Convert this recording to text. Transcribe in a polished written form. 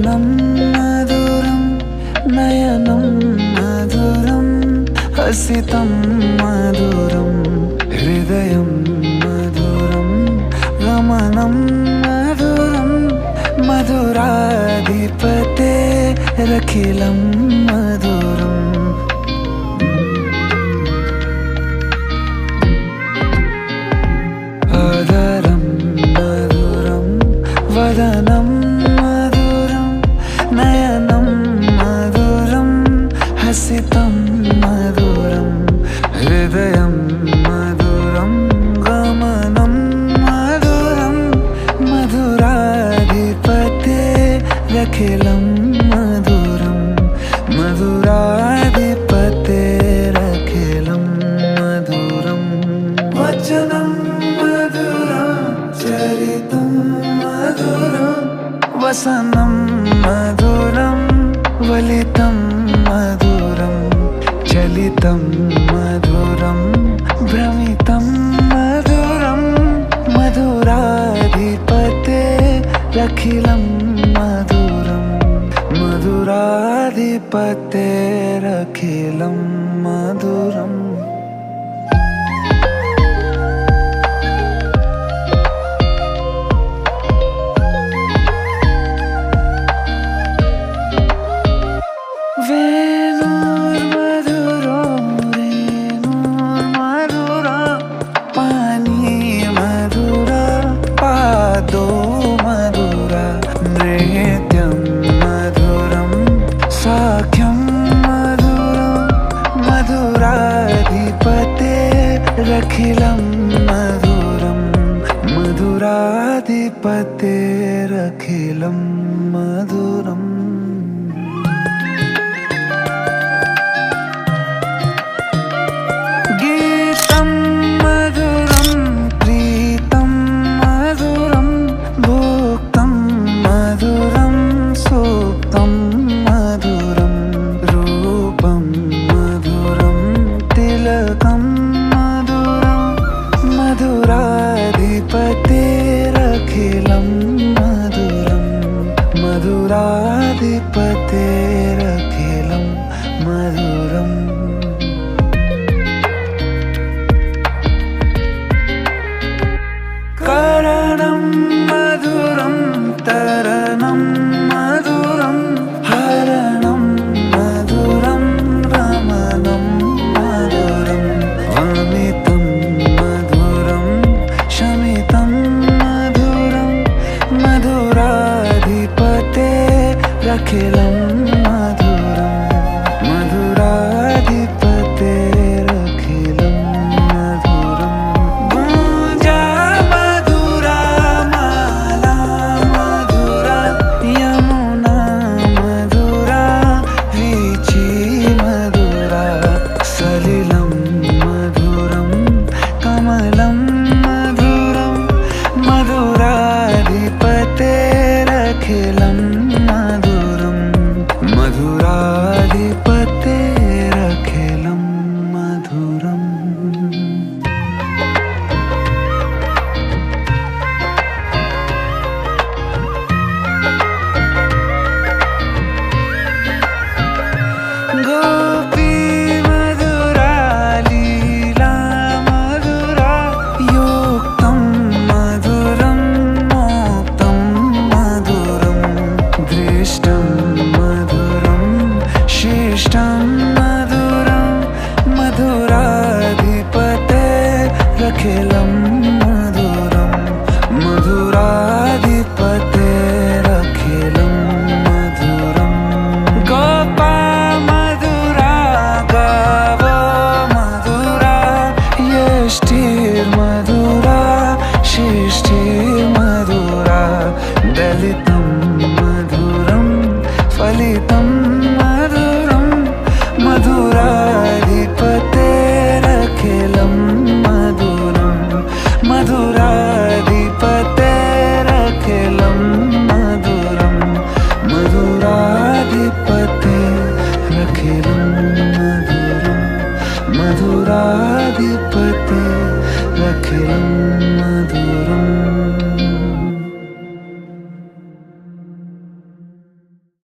వదనం మధురం నయనం మధురం హసితం మధురం హృదయం మధురం గమనం మధురం మధురాధిపతేరఖిలం మధురం ఆదరం మధురం వదనం మధురం నయనం మధురం హసితం మధురం హృదయం మధురం గమనం మధురం మధురాధిపతేరఖిలం మధురం మధురాధిపతేరఖిలం మధురం వచనం మధురం చరితం మధురం వసనం మధురం వలితం మధురం చలితం మధురం భ్రమితం మధురం మధురాధిపతేరఖిలం మధురం మధురాధిపతేరఖిలం మధురం వేణుర్మధురో రేణుర్మధురా పానీ మధురా పాదో మధురా నృత్యం మధురం సాఖ్యం మధురం మధురాధిపతేరఖిలం మధురం మధురాధిపతేరఖిలం మధురం గీతం మధురం ప్రీతం మధురం భోక్తం మధురం సూక్తం మధురం రూపం మధురం తిలకం మధురం మధురాధిపతేరఖిలం మధురం మధురాధిపతేరఖిలం మధురం కరణం మధురం తరణం మధురం హరణం మధురం రమణం మధురం వమితం మధురం శమితం మధురం మధురాధిపతేరఖిలం మధురం మధురాధిపతేరఖిలం మధురం గుంజా మధురా మాలా మధురా యమునా మధురా వీచి మధురా సలిలం మధురం కమలం మధురం మధురాధిపతేరఖిలం మధురం మధురాధిపతేరఖిలం మధురం గోపీ మధురా లీలా మధురా యోక్తం మధురం మోక్తం మధురం దృష్టం మధురం శిష్టం మధురం మధురాధిపతేరఖిలం మధురం మధురాధిపతేరఖిలం మధురం గోపా మధురా గావో మధురా యష్టిర్మధురా శిష్టిర్మధురా దళితం మధురం ఫలితం మధురం మధురాధిపతేరఖిలం మధురం మధురాధిపతేరఖిలం మధురం మధురాధిపతేరఖిలం మధురం మధురాధిపతేరఖిలం